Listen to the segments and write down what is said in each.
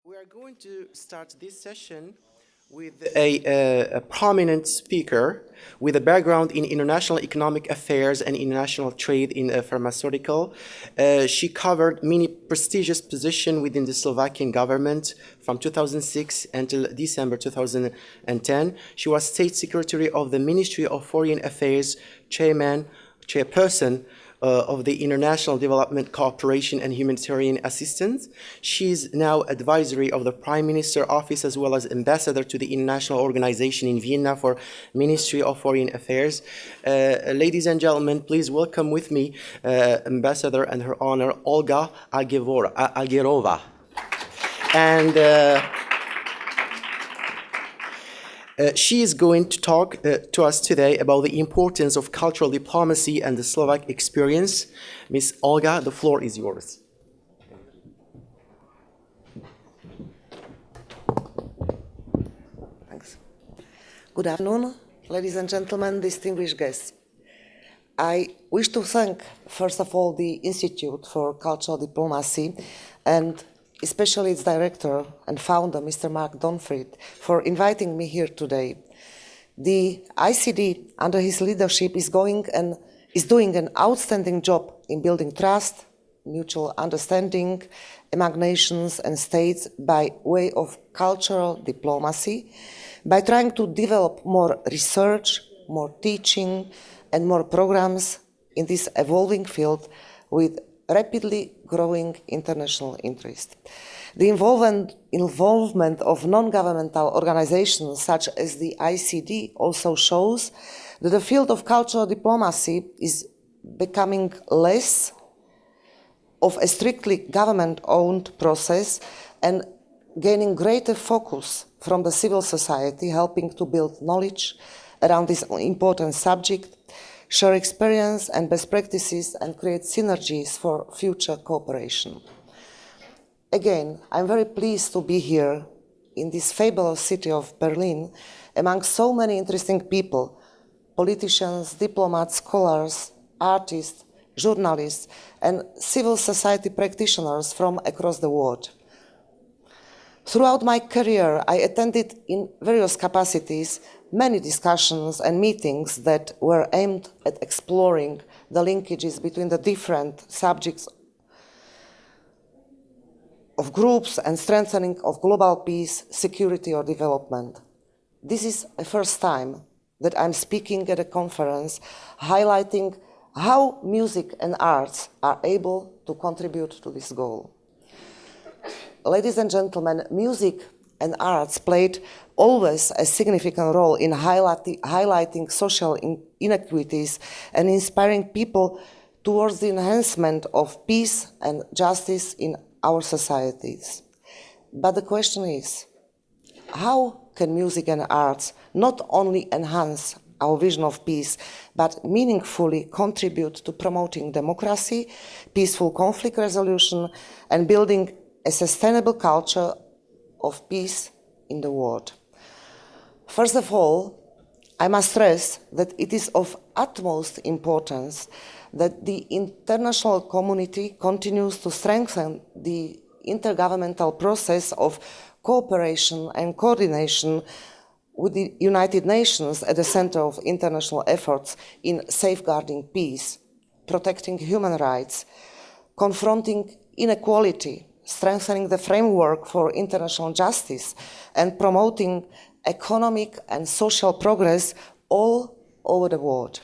We are going to start this session with a prominent speaker with a background in international economic affairs and international trade in pharmaceutical. She covered many prestigious positions within the Slovakian government from 2006 until December 2010. She was State Secretary of the Ministry of Foreign Affairs, chairperson of the International Development Cooperation and Humanitarian Assistance. She is now advisory of the Prime Minister Office as well as ambassador to the International Organization in Vienna for Ministry of Foreign Affairs. Ladies and gentlemen, please welcome with me Ambassador and Her Honor Olga Algayerova. And she is going to talk to us today about the importance of cultural diplomacy and the Slovak experience. Ms. Olga, the floor is yours. Thanks. Good afternoon, ladies and gentlemen, distinguished guests. I wish to thank, first of all, the Institute for Cultural Diplomacy and especially its director and founder, Mr. Mark Donfried, for inviting me here today. The ICD, under his leadership, is doing an outstanding job in building trust, mutual understanding among nations and states by way of cultural diplomacy, by trying to develop more research, more teaching, and more programs in this evolving field with rapidly growing international interest. The involvement of non-governmental organizations such as the ICD also shows that the field of cultural diplomacy is becoming less of a strictly government-owned process and gaining greater focus from the civil society, helping to build knowledge around this important subject, share experience and best practices, and create synergies for future cooperation. Again, I'm very pleased to be here in this fabulous city of Berlin among so many interesting people, politicians, diplomats, scholars, artists, journalists, and civil society practitioners from across the world. Throughout my career, I attended in various capacities many discussions and meetings that were aimed at exploring the linkages between the different subjects of groups and strengthening of global peace, security, or development. This is the first time that I'm speaking at a conference highlighting how music and arts are able to contribute to this goal. Ladies and gentlemen, music and arts played always a significant role in highlighting social inequities and inspiring people towards the enhancement of peace and justice in our societies. But the question is, how can music and arts not only enhance our vision of peace, but meaningfully contribute to promoting democracy, peaceful conflict resolution, and building a sustainable culture of peace in the world? First of all, I must stress that it is of utmost importance that the international community continues to strengthen the intergovernmental process of cooperation and coordination with the United Nations at the center of international efforts in safeguarding peace, protecting human rights, confronting inequality, strengthening the framework for international justice, and promoting economic and social progress all over the world.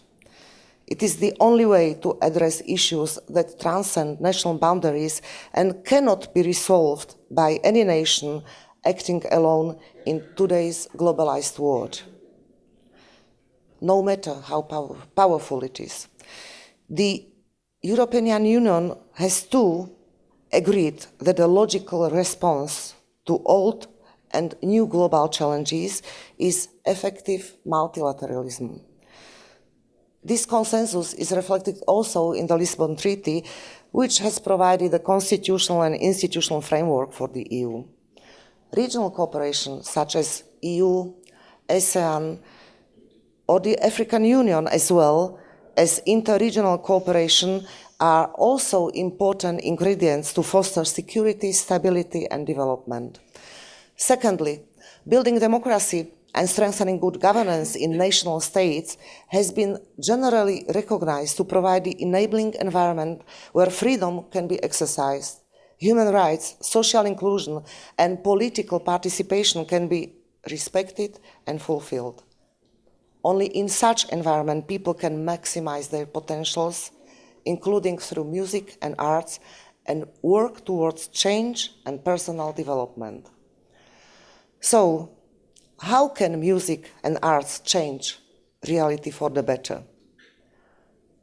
It is the only way to address issues that transcend national boundaries and cannot be resolved by any nation acting alone in today's globalized world, no matter how powerful it is. The European Union has too agreed that the logical response to old and new global challenges is effective multilateralism. This consensus is reflected also in the Lisbon Treaty, which has provided a constitutional and institutional framework for the EU. Regional cooperation, such as EU, ASEAN, or the African Union, as well as interregional cooperation, are also important ingredients to foster security, stability, and development. Secondly, building democracy and strengthening good governance in national states has been generally recognized to provide the enabling environment where freedom can be exercised, human rights, social inclusion, and political participation can be respected and fulfilled. Only in such environment people can maximize their potentials, including through music and arts, and work towards change and personal development. So, how can music and arts change reality for the better?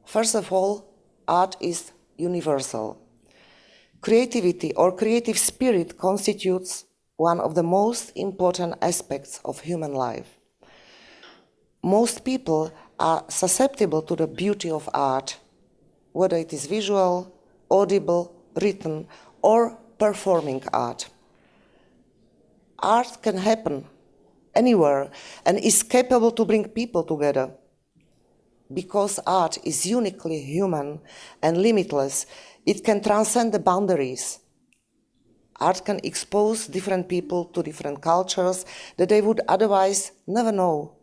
First of all, art is universal. Creativity or creative spirit constitutes one of the most important aspects of human life. Most people are susceptible to the beauty of art, whether it is visual, audible, written, or performing art. Art can happen anywhere and is capable to bring people together. Because art is uniquely human and limitless, it can transcend the boundaries. Art can expose different people to different cultures that they would otherwise never know.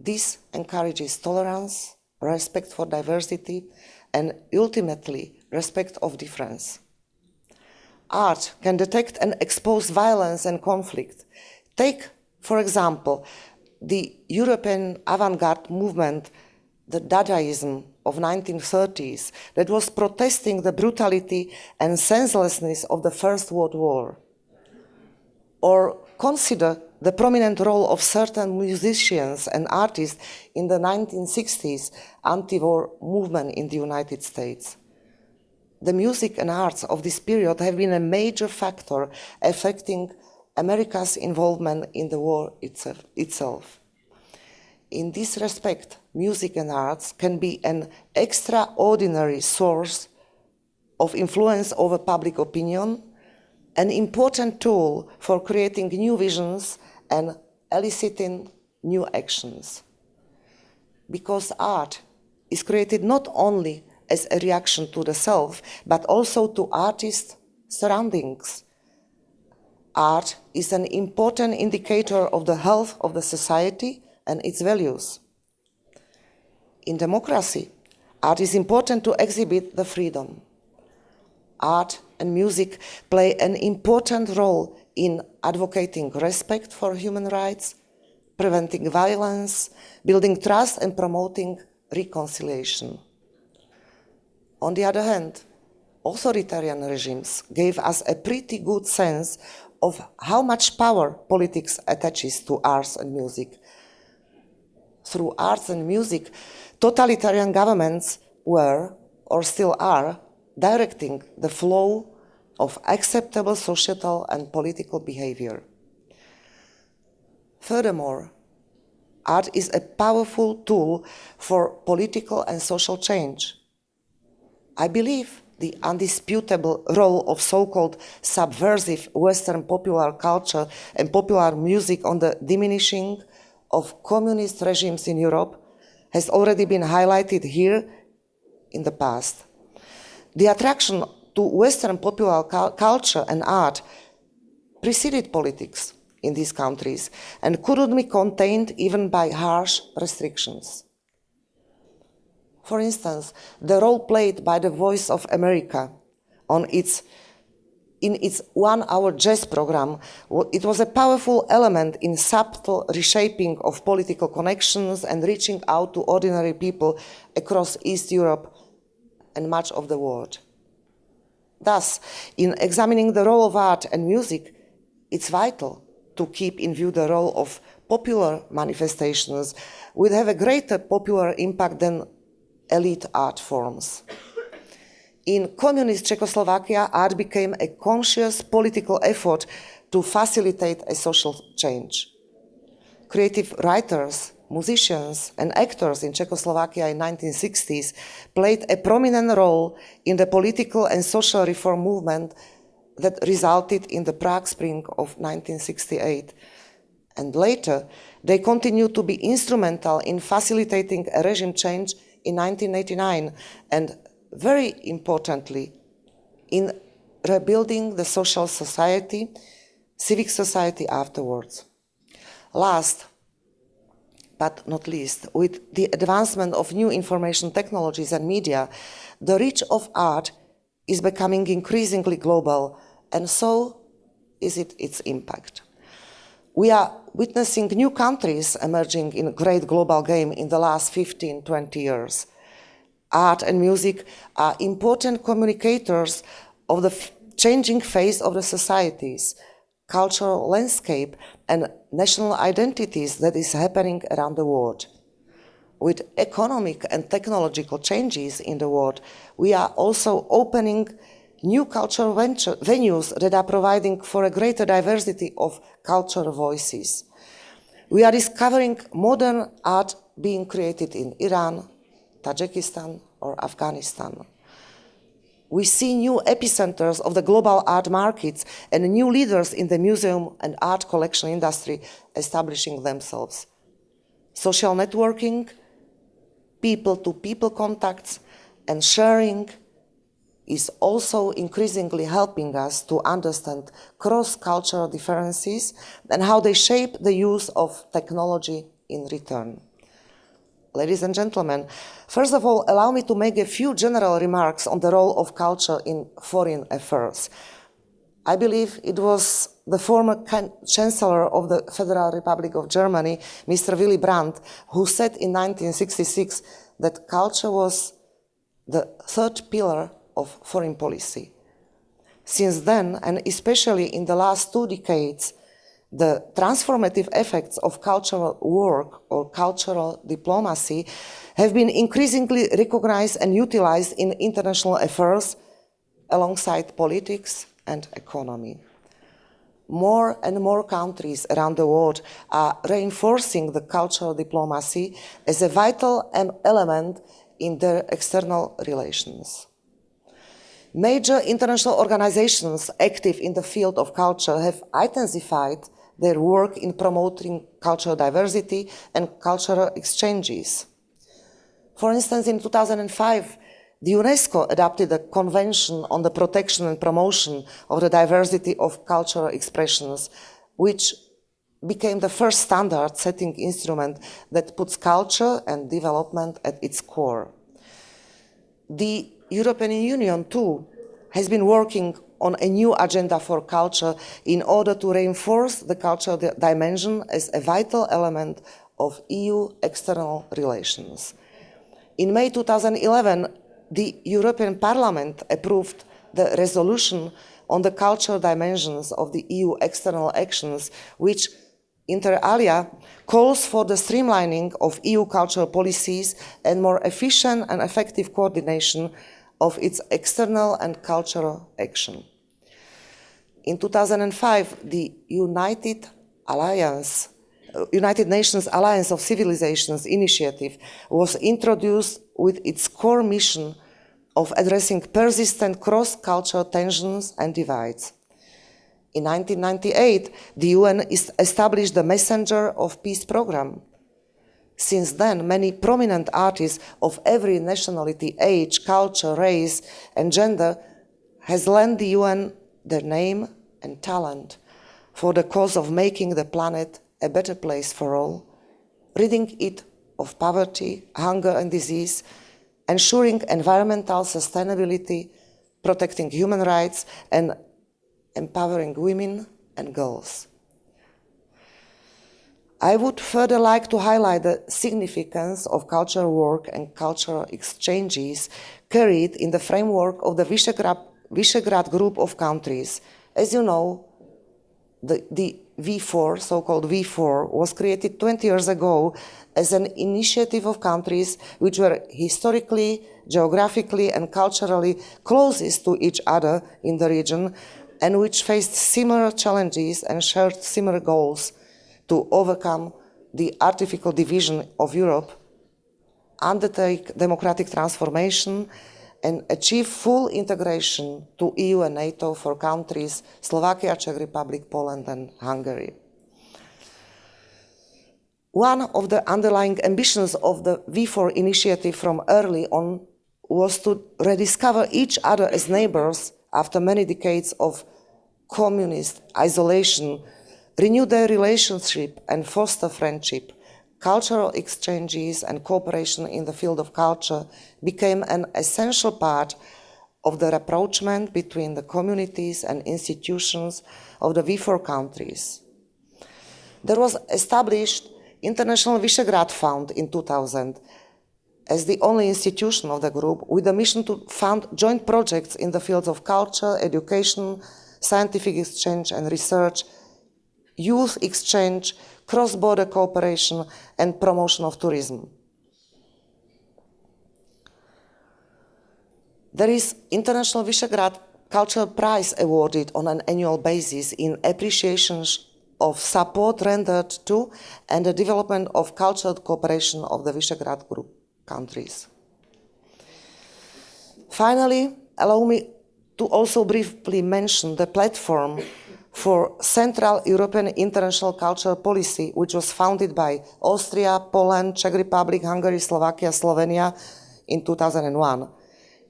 This encourages tolerance, respect for diversity, and ultimately respect of difference. Art can detect and expose violence and conflict. Take, for example, the European avant-garde movement, the Dadaism of 1930s, that was protesting the brutality and senselessness of the First World War. Or consider the prominent role of certain musicians and artists in the 1960s anti-war movement in the United States. The music and arts of this period have been a major factor affecting America's involvement in the war itself. In this respect, music and arts can be an extraordinary source of influence over public opinion, an important tool for creating new visions and eliciting new actions. Because art is created not only as a reaction to the self, but also to artists' surroundings. Art is an important indicator of the health of the society and its values. In democracy, art is important to exhibit the freedom. Art and music play an important role in advocating respect for human rights, preventing violence, building trust, and promoting reconciliation. On the other hand, authoritarian regimes gave us a pretty good sense of how much power politics attaches to arts and music. Through arts and music, totalitarian governments were, or still are, directing the flow of acceptable societal and political behavior. Furthermore, art is a powerful tool for political and social change. I believe the undisputable role of so-called subversive Western popular culture and popular music on the diminishing of communist regimes in Europe has already been highlighted here in the past. The attraction to Western popular culture and art preceded politics in these countries and couldn't be contained even by harsh restrictions. For instance, the role played by the Voice of America in its 1-hour jazz program, it was a powerful element in subtle reshaping of political connections and reaching out to ordinary people across East Europe and much of the world. Thus, in examining the role of art and music, it's vital to keep in view the role of popular manifestations, which have a greater popular impact than elite art forms. In communist Czechoslovakia, art became a conscious political effort to facilitate a social change. Creative writers, musicians, and actors in Czechoslovakia in the 1960s played a prominent role in the political and social reform movement that resulted in the Prague Spring of 1968. And later, they continued to be instrumental in facilitating a regime change in 1989 and very importantly, in rebuilding the social society, civic society afterwards. Last but not least, with the advancement of new information technologies and media, the reach of art is becoming increasingly global, and so is its impact. We are witnessing new countries emerging in a great global game in the last 15, 20 years. Art and music are important communicators of the changing face of the societies, cultural landscape, and national identities that is happening around the world. With economic and technological changes in the world, we are also opening new cultural venues that are providing for a greater diversity of cultural voices. We are discovering modern art being created in Iran, Tajikistan, or Afghanistan. We see new epicenters of the global art markets and new leaders in the museum and art collection industry establishing themselves. Social networking, people-to-people contacts, and sharing is also increasingly helping us to understand cross-cultural differences and how they shape the use of technology in return. Ladies and gentlemen, first of all, allow me to make a few general remarks on the role of culture in foreign affairs. I believe it was the former Chancellor of the Federal Republic of Germany, Mr. Willy Brandt, who said in 1966 that culture was the third pillar of foreign policy. Since then, and especially in the last 2 decades, the transformative effects of cultural work or cultural diplomacy have been increasingly recognized and utilized in international affairs alongside politics and economy. More and more countries around the world are reinforcing the cultural diplomacy as a vital element in their external relations. Major international organizations active in the field of culture have intensified their work in promoting cultural diversity and cultural exchanges. For instance, in 2005, the UNESCO adopted a convention on the protection and promotion of the diversity of cultural expressions, which became the first standard-setting instrument that puts culture and development at its core. The European Union, too, has been working on a new agenda for culture in order to reinforce the cultural dimension as a vital element of EU external relations. In May 2011, the European Parliament approved the resolution on the cultural dimensions of the EU external actions, which, inter alia, calls for the streamlining of EU cultural policies and more efficient and effective coordination of its external and cultural action. In 2005, the United Nations Alliance of Civilizations initiative was introduced with its core mission of addressing persistent cross-cultural tensions and divides. In 1998, the UN established the Messenger of Peace program. Since then, many prominent artists of every nationality, age, culture, race, and gender has lent the UN their name and talent for the cause of making the planet a better place for all, ridding it of poverty, hunger, and disease, ensuring environmental sustainability, protecting human rights, and empowering women and girls. I would further like to highlight the significance of cultural work and cultural exchanges carried in the framework of the Visegrad group of countries. As you know, the V4, so-called V4, was created 20 years ago as an initiative of countries which were historically, geographically, and culturally closest to each other in the region and which faced similar challenges and shared similar goals to overcome the artificial division of Europe, undertake democratic transformation, and achieve full integration to EU and NATO for countries Slovakia, Czech Republic, Poland, and Hungary. One of the underlying ambitions of the V4 initiative from early on was to rediscover each other as neighbors after many decades of communist isolation, renew their relationship and foster friendship. Cultural exchanges and cooperation in the field of culture became an essential part of the rapprochement between the communities and institutions of the V4 countries. There was established International Visegrad Fund in 2000 as the only institution of the group with a mission to fund joint projects in the fields of culture, education, scientific exchange and research, youth exchange, cross-border cooperation and promotion of tourism. There is International Visegrad Cultural Prize awarded on an annual basis in appreciation of support rendered to and the development of cultural cooperation of the Visegrad Group countries. Finally, allow me to also briefly mention the platform for Central European International Cultural Policy, which was founded by Austria, Poland, Czech Republic, Hungary, Slovakia, Slovenia in 2001.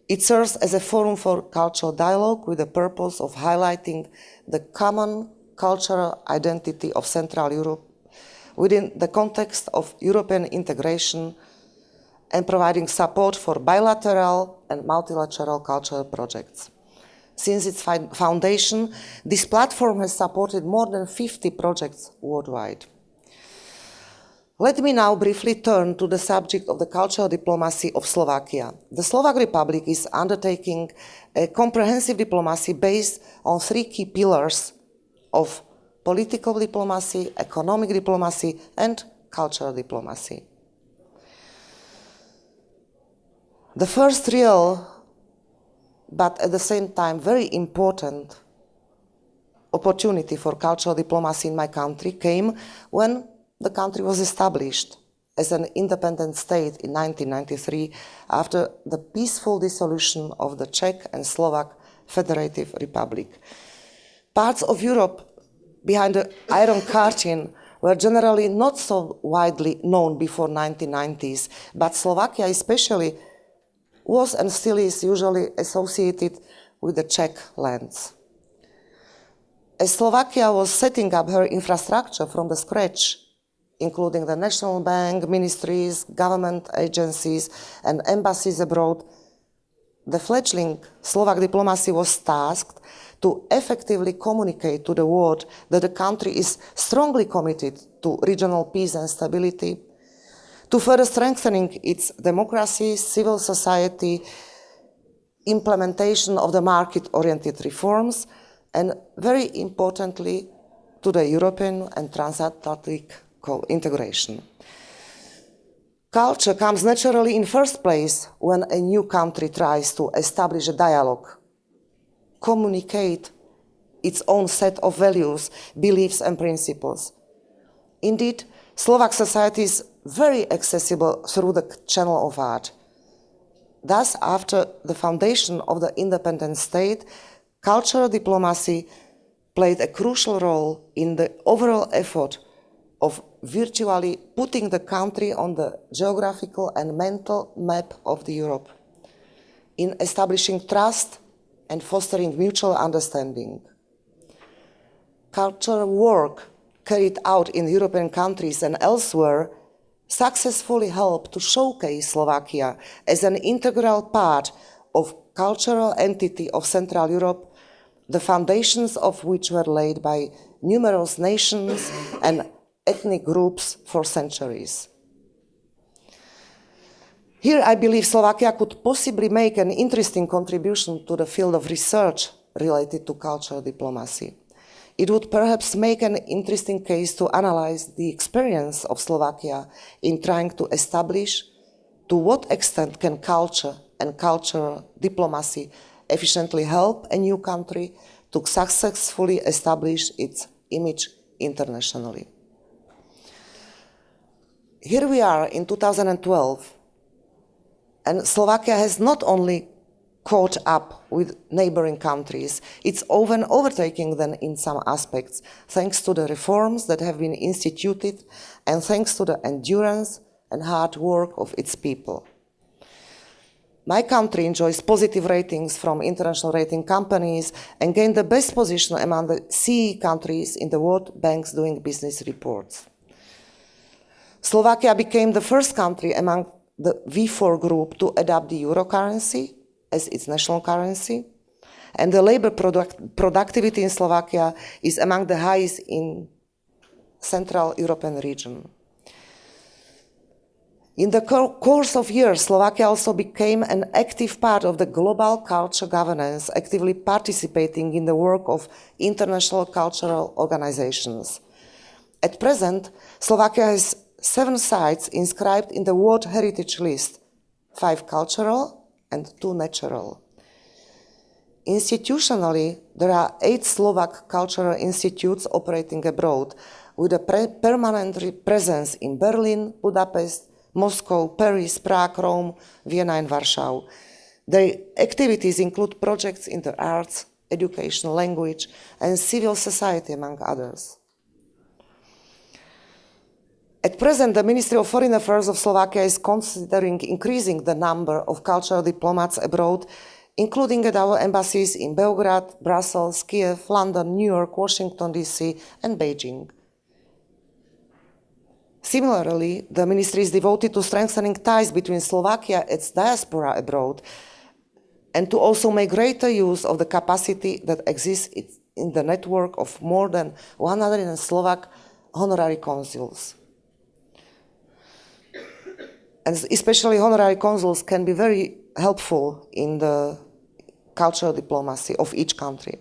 It serves as a forum for cultural dialogue with the purpose of highlighting the common cultural identity of Central Europe within the context of European integration and providing support for bilateral and multilateral cultural projects. Since its foundation, this platform has supported more than 50 projects worldwide. Let me now briefly turn to the subject of the cultural diplomacy of Slovakia. The Slovak Republic is undertaking a comprehensive diplomacy based on three key pillars of political diplomacy, economic diplomacy, and cultural diplomacy. The first real, but at the same time very important opportunity for cultural diplomacy in my country came when the country was established as an independent state in 1993 after the peaceful dissolution of the Czech and Slovak Federative Republic. Parts of Europe behind the Iron Curtain were generally not so widely known before 1990s, but Slovakia especially was and still is usually associated with the Czech lands. As Slovakia was setting up her infrastructure from the scratch, including the National Bank, ministries, government agencies, and embassies abroad, the fledgling Slovak diplomacy was tasked to effectively communicate to the world that the country is strongly committed to regional peace and stability, to further strengthening its democracy, civil society, implementation of the market-oriented reforms, and very importantly, to the European and transatlantic integration. Culture comes naturally in first place when a new country tries to establish a dialogue, communicate its own set of values, beliefs, and principles. Indeed, Slovak society is very accessible through the channel of art. Thus, after the foundation of the independent state, cultural diplomacy played a crucial role in the overall effort of virtually putting the country on the geographical and mental map of the Europe, in establishing trust and fostering mutual understanding. Cultural work carried out in European countries and elsewhere successfully helped to showcase Slovakia as an integral part of cultural entity of Central Europe, the foundations of which were laid by numerous nations and ethnic groups for centuries. Here I believe Slovakia could possibly make an interesting contribution to the field of research related to cultural diplomacy. It would perhaps make an interesting case to analyze the experience of Slovakia in trying to establish to what extent can culture and cultural diplomacy efficiently help a new country to successfully establish its image internationally. Here we are in 2012, and Slovakia has not only caught up with neighboring countries, it's even overtaking them in some aspects, thanks to the reforms that have been instituted and thanks to the endurance and hard work of its people. My country enjoys positive ratings from international rating companies and gained the best position among the CE countries in the World Bank's Doing Business reports. Slovakia became the first country among the V4 group to adopt the euro currency as its national currency, and the labor productivity in Slovakia is among the highest in Central European region. In the course of years, Slovakia also became an active part of the global culture governance, actively participating in the work of international cultural organizations. At present, Slovakia has 7 sites inscribed in the World Heritage List, 5 cultural and 2 natural. Institutionally, there are 8 Slovak cultural institutes operating abroad, with a permanent presence in Berlin, Budapest, Moscow, Paris, Prague, Rome, Vienna, and Warsaw. Their activities include projects in the arts, education, language, and civil society, among others. At present, the Ministry of Foreign Affairs of Slovakia is considering increasing the number of cultural diplomats abroad, including at our embassies in Belgrade, Brussels, Kiev, London, New York, Washington, D.C., and Beijing. Similarly, the ministry is devoted to strengthening ties between Slovakia and its diaspora abroad, and to also make greater use of the capacity that exists in the network of more than 100 Slovak honorary consuls. And especially honorary consuls can be very helpful in the cultural diplomacy of each country.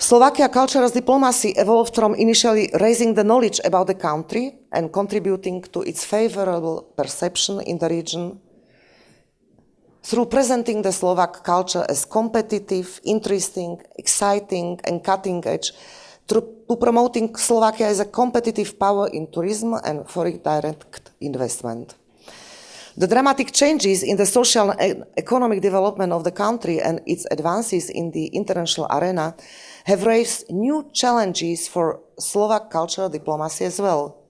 Slovakia cultural diplomacy evolved from initially raising the knowledge about the country and contributing to its favorable perception in the region through presenting the Slovak culture as competitive, interesting, exciting, and cutting edge, to promoting Slovakia as a competitive power in tourism and foreign direct investment. The dramatic changes in the social and economic development of the country and its advances in the international arena have raised new challenges for Slovak cultural diplomacy as well.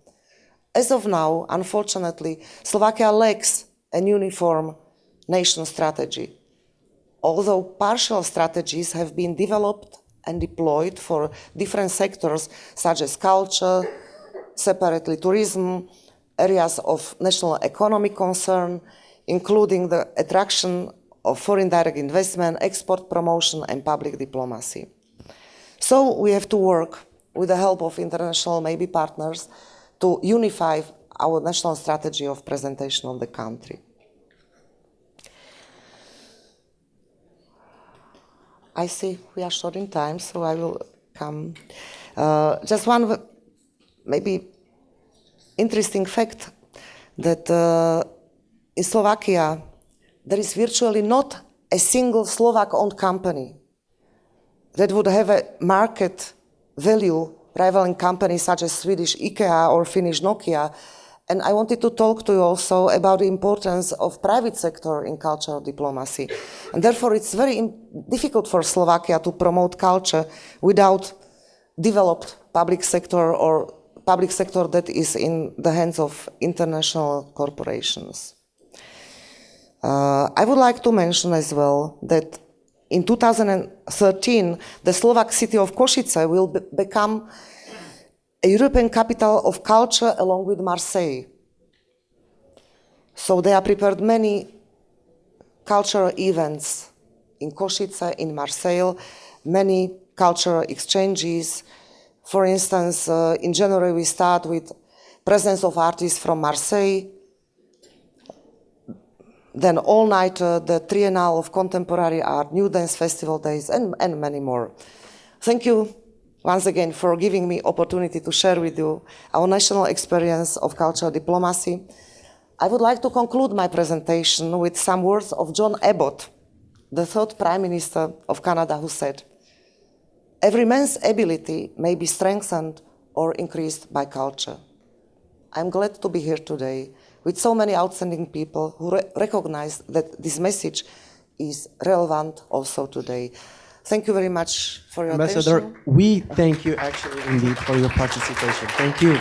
As of now, unfortunately, Slovakia lacks a uniform nation strategy. Although partial strategies have been developed and deployed for different sectors such as culture, separately tourism, areas of national economic concern, including the attraction of foreign direct investment, export promotion, and public diplomacy. So we have to work with the help of international maybe partners to unify our national strategy of presentation of the country. I see we are short in time, so I will come. Just one maybe interesting fact that in Slovakia there is virtually not a single Slovak-owned company that would have a market value rivaling companies such as Swedish IKEA or Finnish Nokia. And I wanted to talk to you also about the importance of private sector in cultural diplomacy. And therefore, it's very difficult for Slovakia to promote culture without developed public sector or public sector that is in the hands of international corporations. I would like to mention as well that in 2013, the Slovak city of Košice will become a European capital of culture along with Marseille. So they are prepared many cultural events in Košice, in Marseille, many cultural exchanges. For instance, in January we start with presence of artists from Marseille, then all night the Triennale of Contemporary Art, New Dance Festival Days, and many more. Thank you once again for giving me opportunity to share with you our national experience of cultural diplomacy. I would like to conclude my presentation with some words of John Abbott, the third Prime Minister of Canada, who said, "Every man's ability may be strengthened or increased by culture." I'm glad to be here today with so many outstanding people who recognize that this message is relevant also today. Thank you very much for your Ambassador, attention. we thank you actually indeed for your participation. Thank you.